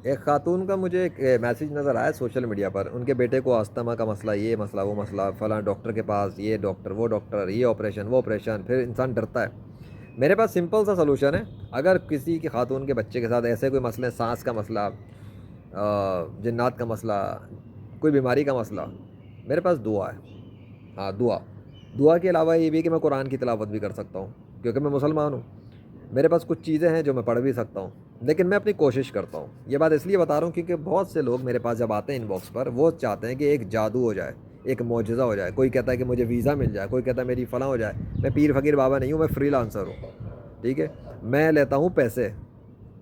ایک خاتون کا مجھے ایک میسیج نظر آیا سوشل میڈیا پر، ان کے بیٹے کو استما کا مسئلہ، یہ مسئلہ وہ مسئلہ، فلاں ڈاکٹر کے پاس، یہ ڈاکٹر وہ ڈاکٹر، یہ آپریشن وہ آپریشن، پھر انسان ڈرتا ہے۔ میرے پاس سمپل سا سلوشن ہے، اگر کسی کی خاتون کے بچے کے ساتھ ایسے کوئی مسئلے، سانس کا مسئلہ، جنات کا مسئلہ، کوئی بیماری کا مسئلہ، میرے پاس دعا ہے۔ ہاں دعا کے علاوہ یہ بھی کہ میں قرآن کی تلاوت بھی کر سکتا ہوں، کیونکہ میں مسلمان ہوں۔ میرے پاس کچھ چیزیں ہیں جو میں پڑھ بھی سکتا ہوں، لیکن میں اپنی کوشش کرتا ہوں۔ یہ بات اس لیے بتا رہا ہوں کیونکہ بہت سے لوگ میرے پاس جب آتے ہیں ان باکس پر، وہ چاہتے ہیں کہ ایک جادو ہو جائے، ایک معجزہ ہو جائے۔ کوئی کہتا ہے کہ مجھے ویزا مل جائے، کوئی کہتا ہے میری فلاں ہو جائے۔ میں پیر فقیر بابا نہیں ہوں، میں فری لانسر ہوں، ٹھیک ہے؟ میں لیتا ہوں پیسے،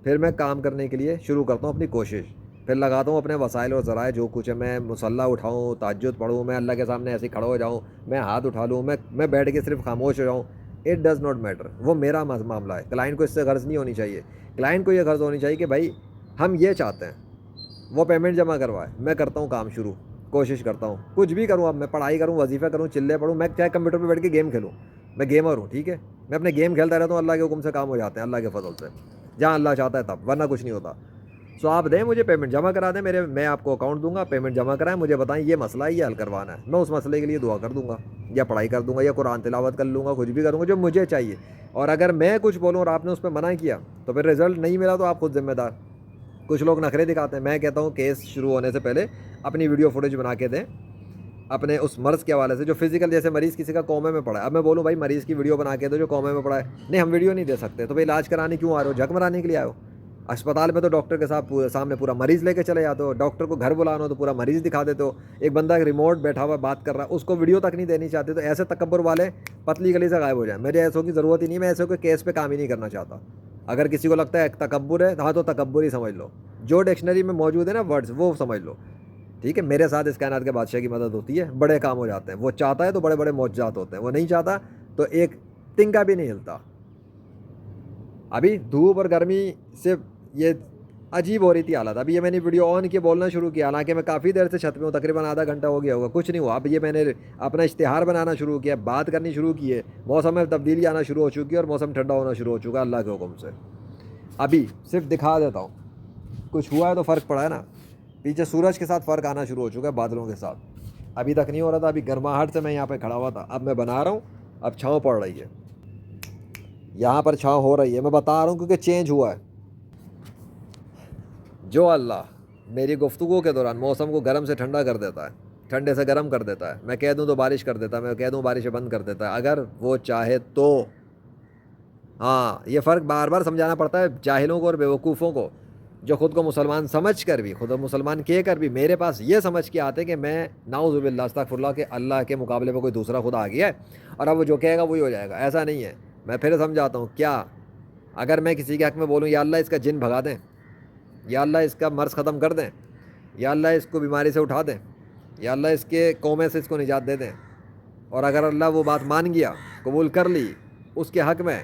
پھر میں کام کرنے کے لیے شروع کرتا ہوں اپنی کوشش، پھر لگاتا ہوں اپنے وسائل اور ذرائع جو کچھ ہے۔ میں مصلی اٹھاؤں، تہجد پڑھوں، میں اللہ کے سامنے ایسے کھڑا ہو جاؤں، میں ہاتھ اٹھا لوں، میں بیٹھ کے صرف خاموش ہو جاؤں، اٹ ڈز ناٹ میٹر۔ وہ میرا معاملہ ہے، کلائنٹ کو اس سے غرض نہیں ہونی چاہیے۔ کلائنٹ کو یہ غرض ہونی چاہیے کہ بھائی ہم یہ چاہتے ہیں، وہ پیمنٹ جمع کروائے، میں کرتا ہوں کام شروع، کوشش کرتا ہوں، کچھ بھی کروں، اب میں پڑھائی کروں، وظیفہ کروں، چلے پڑھوں، میں چاہے کمپیوٹر پہ بیٹھ کے گیم کھیلوں، میں گیمر ہوں، ٹھیک ہے؟ میں اپنے گیم کھیلتا رہتا ہوں، اللہ کے حکم سے کام ہو جاتے ہیں، اللہ کے فضل سے، جہاں اللہ چاہتا ہے تب، ورنہ کچھ نہیں ہوتا۔ سو آپ دیں مجھے پیمنٹ جمع کرا دیں میں آپ کو اکاؤنٹ دوں گا، پیمنٹ جمع کرائیں، مجھے بتائیں یہ مسئلہ ہے، یہ حل کروانا ہے، میں اس مسئلے کے لیے دعا کر دوں گا، یا پڑھائی کر دوں گا، یا قرآن تلاوت کر لوں گا، کچھ بھی کروں گا جو مجھے چاہیے۔ اور اگر میں کچھ بولوں اور آپ نے اس پہ منع کیا تو پھر رزلٹ نہیں ملا تو آپ خود ذمہ دار۔ کچھ لوگ نخرے دکھاتے ہیں، میں کہتا ہوں کیس شروع ہونے سے پہلے اپنی ویڈیو فوٹیج بنا کے دیں اپنے اس مرض کے حوالے سے جو فزیکل، جیسے مریض کسی کا کومے میں پڑا ہے، اب میں بولوں بھائی مریض کی ویڈیو بنا کے دو جو کومے میں پڑا ہے، نہیں ہم ویڈیو نہیں دے سکتے، تو بھائی علاج کرانے کیوں آ رہے ہو؟ جھک مرانے کے لیے آئے ہو؟ اسپتال میں تو ڈاکٹر کے ساتھ سامنے پورا مریض لے کے چلے جاتے ہو، ڈاکٹر کو گھر بلانا ہو تو پورا مریض دکھا دیتے ہو، ایک بندہ ریموٹ بیٹھا ہوا بات کر رہا ہے اس کو ویڈیو تک نہیں دینی چاہتے، تو ایسے تکبر والے پتلی گلی سے غائب ہو جائیں۔ مجھے ایسوں کی ضرورت ہی نہیں، میں ایسے کوئی کیس پہ کام ہی نہیں کرنا چاہتا۔ اگر کسی کو لگتا ہے تکبر ہے، ہاں تو تکبر ہی سمجھ لو، جو ڈکشنری میں موجود ہے نا ورڈز وہ سمجھ لو، ٹھیک ہے؟ میرے ساتھ اس کائنات کے بادشاہ کی مدد ہوتی ہے، بڑے کام ہو جاتے ہیں۔ وہ چاہتا ہے تو بڑے بڑے معجزات ہوتے ہیں، وہ نہیں چاہتا تو ایک تنکا بھی نہیں ہلتا۔ ابھی دھوپ اور گرمی سے یہ عجیب ہو رہی تھی حالت، ابھی یہ میں نے ویڈیو آن کے بولنا شروع کیا، حالانکہ میں کافی دیر سے چھت پہ ہوں، تقریباً آدھا گھنٹہ ہو گیا ہوگا، کچھ نہیں ہوا۔ اب یہ میں نے اپنا اشتہار بنانا شروع کیا، بات کرنی شروع کی ہے، موسم میں تبدیلی آنا شروع ہو چکی ہے اور موسم ٹھنڈا ہونا شروع ہو چکا ہے اللہ کے حکم سے۔ ابھی صرف دکھا دیتا ہوں، کچھ ہوا ہے تو فرق پڑا ہے نا، پیچھے سورج کے ساتھ فرق آنا شروع ہو چکا ہے بادلوں کے ساتھ، ابھی تک نہیں ہو رہا تھا، ابھی گرماہٹ سے میں یہاں پہ کھڑا ہوا تھا، اب میں بنا رہا ہوں، اب چھاؤں پڑ رہی ہے، یہاں پر چھاؤں ہو رہی ہے، میں بتا رہا ہوں کیونکہ چینج ہوا ہے۔ جو اللہ میری گفتگو کے دوران موسم کو گرم سے ٹھنڈا کر دیتا ہے، ٹھنڈے سے گرم کر دیتا ہے، میں کہہ دوں تو بارش کر دیتا ہے، میں کہہ دوں بارش بند کر دیتا ہے، اگر وہ چاہے تو۔ ہاں یہ فرق بار بار سمجھانا پڑتا ہے جاہلوں کو اور بیوقوفوں کو، جو خود کو مسلمان سمجھ کر بھی، خود مسلمان کہہ کر بھی میرے پاس یہ سمجھ کے آتے کہ میں نعوذ باللہ استغفر اللہ کہ اللہ کے مقابلے میں کوئی دوسرا خدا آ گیا ہے اور اب وہ جو کہے گا وہی ہو جائے گا۔ ایسا نہیں ہے، میں پھر سمجھاتا ہوں، کیا اگر میں کسی کے حق میں بولوں یا اللہ اس کا جن بھگا دیں، یا اللہ اس کا مرض ختم کر دیں، یا اللہ اس کو بیماری سے اٹھا دیں، یا اللہ اس کے کومے سے اس کو نجات دے دیں، اور اگر اللہ وہ بات مان گیا، قبول کر لی اس کے حق میں،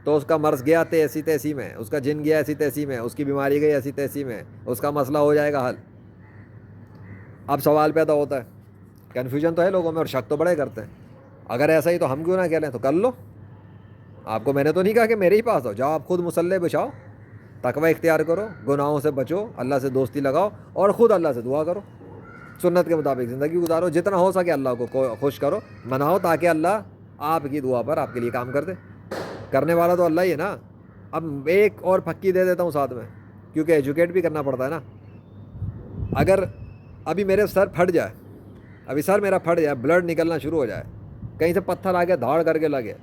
تو اس کا مرض گیا ایسی تیسی میں، اس کا جن گیا ایسی تیسی میں، اس کی بیماری گئی ایسی تیسی میں، اس کا مسئلہ ہو جائے گا حل۔ اب سوال پیدا ہوتا ہے، کنفیوژن تو ہے لوگوں میں اور شک تو بڑے کرتے ہیں، اگر ایسا ہی تو ہم کیوں نہ کہہ لیں؟ تو کر لو، آپ کو میں نے تو نہیں کہا کہ میرے ہی پاس ہو جاؤ، آپ خود مصلی بچھاؤ، تقوی اختیار کرو، گناہوں سے بچو، اللہ سے دوستی لگاؤ اور خود اللہ سے دعا کرو، سنت کے مطابق زندگی گزارو، جتنا ہو سکے اللہ کو خوش کرو، مناؤ، تاکہ اللہ آپ کی دعا پر آپ کے لیے کام کر دے۔ کرنے والا تو اللہ ہی ہے نا۔ اب ایک اور پھکی دے دیتا ہوں ساتھ میں، کیونکہ ایجوکیٹ بھی کرنا پڑتا ہے نا۔ اگر ابھی میرے سر پھٹ جائے، ابھی سر میرا پھٹ جائے، بلڈ نکلنا شروع ہو جائے، کہیں سے پتھر آ کے دھاڑ کر کے لگے،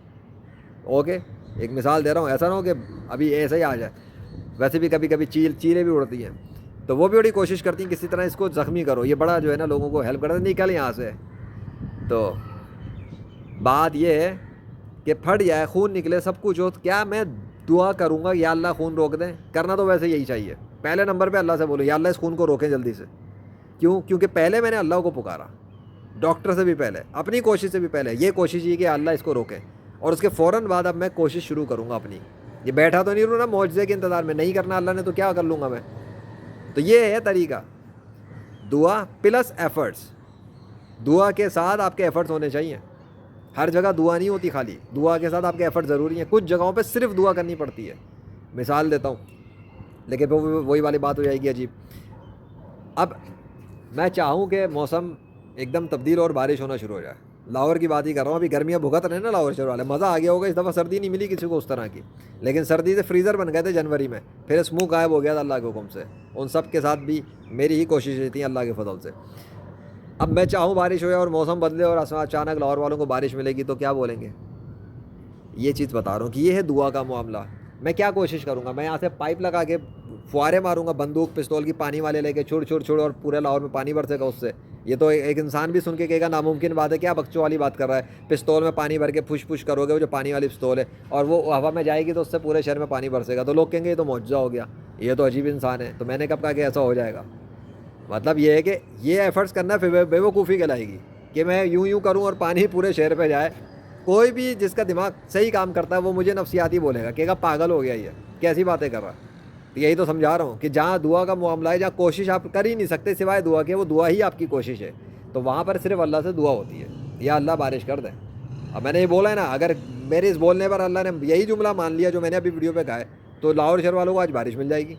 اوکے ایک مثال دے رہا ہوں، ایسا نہ ہو کہ ابھی ایسا ہی آ جائے، ویسے بھی کبھی کبھی چیلیں بھی اڑتی ہیں، تو وہ بھی بڑی کوشش کرتی ہیں کسی طرح اس کو زخمی کرو، یہ بڑا جو ہے نا لوگوں کو ہیلپ کرتا ہے، نکل یہاں سے۔ تو بات یہ ہے کہ پھٹ جائے، خون نکلے، سب کچھ ہو، کیا میں دعا کروں گا یا اللہ خون روک دیں؟ کرنا تو ویسے یہی چاہیے، پہلے نمبر پہ اللہ سے بولو یا اللہ اس خون کو روکیں جلدی سے۔ کیوں؟ کیونکہ پہلے میں نے اللہ کو پکارا، ڈاکٹر سے بھی پہلے، اپنی کوشش سے بھی پہلے، یہ کوشش یہ کہ اللہ اس کو روکیں، اور اس کے فوراً بعد اب میں کوشش شروع کروں گا اپنی۔ یہ بیٹھا تو نہیں رہوں نا معجزے کے انتظار میں، نہیں کرنا اللہ نے تو کیا کر لوں گا میں؟ تو یہ ہے طریقہ، دعا پلس ایفرٹس، دعا کے ساتھ آپ کے ایفرٹس ہونے چاہیے، ہر جگہ دعا نہیں ہوتی خالی، دعا کے ساتھ آپ کے ایفرٹ ضروری ہیں، کچھ جگہوں پہ صرف دعا کرنی پڑتی ہے۔ مثال دیتا ہوں، لیکن پھر وہی والی بات ہو جائے گی عجیب. اب میں چاہوں کہ موسم ایک دم تبدیل اور بارش ہونا شروع ہو جائے. لاہور کی بات ہی کر رہا ہوں, ابھی گرمیاں بھگت رہے ہیں نا لاہور شہر والے, مزہ آ گیا ہوگا. اس دفعہ سردی نہیں ملی کسی کو اس طرح کی, لیکن سردی سے فریزر بن گئے تھے جنوری میں, پھر اسموک غائب ہو گیا تھا اللہ کے حکم سے. ان سب کے ساتھ بھی میری ہی کوششیں تھیں اللہ کے فضل سے. اب میں چاہوں بارش ہو جائے اور موسم بدلے اور اچانک لاہور والوں کو بارش ملے گی تو کیا بولیں گے؟ یہ چیز بتا رہا ہوں کہ یہ ہے دعا کا معاملہ. میں کیا کوشش کروں گا, میں یہاں سے پائپ لگا کے فوارے ماروں گا, بندوق پستول کی پانی والے لے کے چھڑ چھڑ چھڑ, اور پورے لاہور میں پانی برسے گا اس سے. یہ تو ایک انسان بھی سن کے کہے گا ناممکن بات ہے, کیا بچوں والی بات کر رہا ہے, پستول میں پانی بھر کے پھش پھش کرو گے, وہ جو پانی والی پستول ہے, اور وہ ہوا میں جائے گی تو اس سے پورے شہر میں پانی برسے گا, تو لوگ کہیں گے یہ تو معجزہ ہو گیا, یہ تو عجیب انسان ہے. تو میں نے کب کہا کہ ایسا ہو جائے گا؟ مطلب یہ ہے کہ یہ ایفرٹس کرنا پھر بے وقوفی کہلائے گی کہ میں یوں کروں اور پانی پورے شہر پہ جائے. کوئی بھی جس کا دماغ صحیح کام کرتا ہے وہ مجھے نفسیاتی بولے گا, کہے گا پاگل ہو گیا, یہ کیسی باتیں کر رہا ہے. تو یہی تو سمجھا رہا ہوں کہ جہاں دعا کا معاملہ ہے, جہاں کوشش آپ کر ہی نہیں سکتے سوائے دعا کے, وہ دعا ہی آپ کی کوشش ہے, تو وہاں پر صرف اللہ سے دعا ہوتی ہے, یا اللہ بارش کر دے. اب میں نے یہ بولا ہے نا, اگر میرے اس بولنے پر اللہ نے یہی جملہ مان لیا جو میں نے ابھی ویڈیو پہ کہا ہے, تو لاہور شہر والوں کو آج بارش مل جائے گی.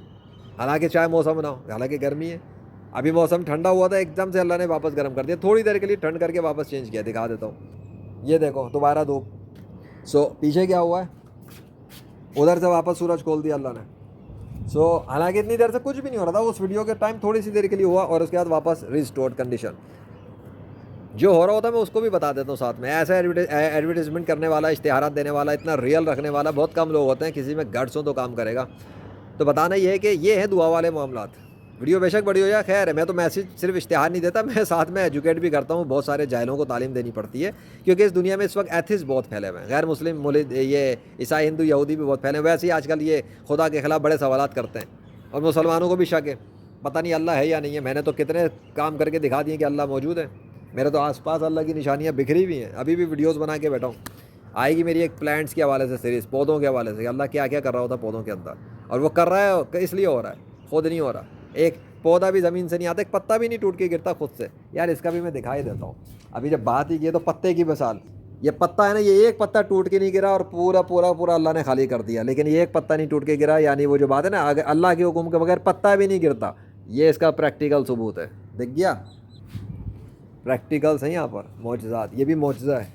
حالانکہ چاہے موسم نہ ہو, حالانکہ گرمی ہے. ابھی موسم ٹھنڈا ہوا تھا, ایک دم سے اللہ نے واپس گرم کر دیا, تھوڑی دیر کے لیے ٹھنڈ کر کے واپس چینج کیا. دکھا دیتا ہوں, یہ دیکھو دوبارہ دھوپ. پیچھے کیا ہوا ہے, ادھر سے واپس سورج کھول دیا اللہ نے. حالانکہ اتنی دیر سے کچھ بھی نہیں ہو رہا تھا, اس ویڈیو کے ٹائم تھوڑی سی دیر کے لیے ہوا, اور اس کے بعد واپس ریسٹورڈ کنڈیشن. جو ہو رہا ہوتا ہے میں اس کو بھی بتا دیتا ہوں ساتھ میں. ایسا ایڈورٹیزمنٹ کرنے والا, اشتہارات دینے والا, اتنا ریئل رکھنے والا بہت کم لوگ ہوتے ہیں. کسی میں گٹس ہو تو کام کرے گا. تو بتانا یہ ہے کہ یہ ہے دعا والے معاملات. ویڈیو بے شک بڑی ہو جائے, خیر ہے, میں تو میسج صرف اشتہار نہیں دیتا, میں ساتھ میں ایجوکیٹ بھی کرتا ہوں. بہت سارے جاہلوں کو تعلیم دینی پڑتی ہے, کیونکہ اس دنیا میں اس وقت ایتھسٹ بہت پھیلے ہوئے ہیں. غیر مسلم مولد, یہ عیسائی, ہندو, یہودی بھی بہت پھیلے ہیں. ویسے ہی آج کل یہ خدا کے خلاف بڑے سوالات کرتے ہیں, اور مسلمانوں کو بھی شک ہے, پتہ نہیں اللہ ہے یا نہیں ہے. میں نے تو کتنے کام کر کے دکھا دیے کہ اللہ موجود ہے. میرے تو آس پاس اللہ کی نشانیاں بکھری ہوئی ہیں. ابھی بھی ویڈیوز بنا کے بیٹھا ہوں. آئے گی میری ایک پلانٹس کے حوالے سے سیریز, پودوں کے حوالے سے, اللہ کیا کیا کر رہا ہوتا ہے پودوں کے اندر, اور وہ کر رہا ہے اس لیے ہو رہا ہے, خود نہیں ہو رہا. ایک پودا بھی زمین سے نہیں آتا, ایک پتا بھی نہیں ٹوٹ کے گرتا خود سے. یار اس کا بھی میں دکھائی دیتا ہوں. ابھی جب بات ہی کی تو پتے کی مثال, یہ پتا ہے نا, یہ ایک پتا ٹوٹ کے نہیں گرا اور پورا اللہ نے خالی کر دیا, لیکن یہ ایک پتا نہیں ٹوٹ کے گرا. یعنی وہ جو بات ہے نا, اللہ کے حکم کے بغیر پتا بھی نہیں گرتا, یہ اس کا پریکٹیکل ثبوت ہے. دیکھ گیا, پریکٹیکلس ہیں یہاں پر, معجزات. یہ بھی معجزہ ہے.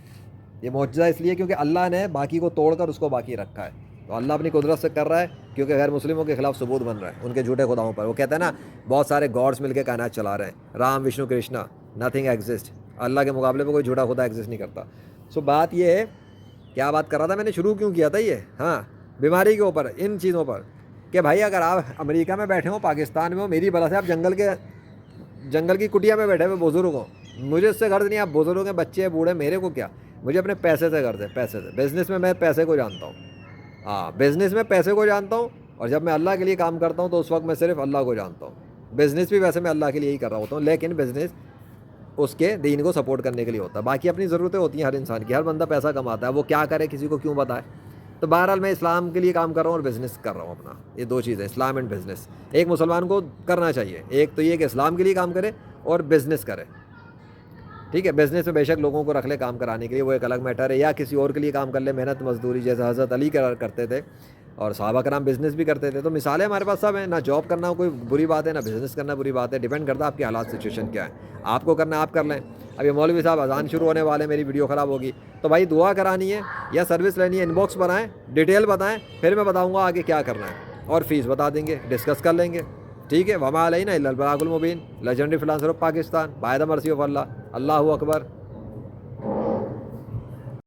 یہ معجزہ اس لیے کیونکہ اللہ نے باقی کو توڑ کر اس کو باقی رکھا ہے. تو اللہ اپنی قدرت سے کر رہا ہے, کیونکہ غیر مسلموں کے خلاف ثبوت بن رہا ہے ان کے جھوٹے خداؤں پر. وہ کہتے ہیں نا بہت سارے گاڈس مل کے کائنات چلا رہے ہیں, رام, وشنو, کرشنا, نتھنگ ایگزسٹ. اللہ کے مقابلے میں کوئی جھوٹا خدا ایگزسٹ نہیں کرتا. بات یہ ہے, کیا بات کر رہا تھا میں نے, شروع کیوں کیا تھا یہ, ہاں, بیماری کے اوپر, ان چیزوں پر, کہ بھائی اگر آپ امریکہ میں بیٹھے ہوں, پاکستان میں ہو, میری بلا سے آپ جنگل کی کٹیا میں بیٹھے ہوئے بزرگ ہوں, مجھے اس سے غرض نہیں. آپ بزرگ ہیں, بچے ہیں, بوڑھے, میرے کو کیا, مجھے اپنے پیسے سے غرض ہے, پیسے سے. بزنس میں پیسے کو جانتا ہوں, ہاں, بزنس میں پیسے کو جانتا ہوں, اور جب میں اللہ کے لیے کام کرتا ہوں تو اس وقت میں صرف اللہ کو جانتا ہوں. بزنس بھی ویسے میں اللہ کے لیے ہی کر رہا ہوتا ہوں, لیکن بزنس اس کے دین کو سپورٹ کرنے کے لیے ہوتا ہے. باقی اپنی ضرورتیں ہوتی ہیں ہر انسان کی, ہر بندہ پیسہ کماتا ہے, وہ کیا کرے کسی کو کیوں بتائے. تو بہرحال میں اسلام کے لیے کام کر رہا ہوں اور بزنس کر رہا ہوں اپنا. یہ دو چیزیں, اسلام اینڈ بزنس, ایک مسلمان کو کرنا چاہیے. ایک تو یہ کہ اسلام کے لیے کام کرے اور بزنس کرے, ٹھیک ہے. بزنس میں بے شک لوگوں کو رکھ لے کام کرانے کے لیے, وہ ایک الگ میٹر ہے, یا کسی اور کے لیے کام کر لے, محنت مزدوری, جیسے حضرت علی کرتے تھے, اور صحابہ کرام بزنس بھی کرتے تھے. تو مثالیں ہمارے پاس سب ہیں. نہ جاب کرنا کوئی بری بات ہے, نہ بزنس کرنا بری بات ہے, ڈیپینڈ کرتا ہے آپ کے حالات سچویشن کیا ہے. آپ کو کرنا آپ کر لیں. اب یہ مولوی صاحب اذان شروع ہونے والے, میری ویڈیو خراب ہوگی, تو بھائی دعا کرانی ہے یا سروس لینی ہے, ان باکس بنائیں, ڈیٹیل بتائیں, پھر میں بتاؤں گا آگے کیا کرنا ہے, اور فیس بتا دیں گے, ڈسکس کر لیں گے, ٹھیک ہے. وما علینا الا البلاغ المبین. Legendary freelancer of Pakistan, by the mercy of Allah. Allah Akbar.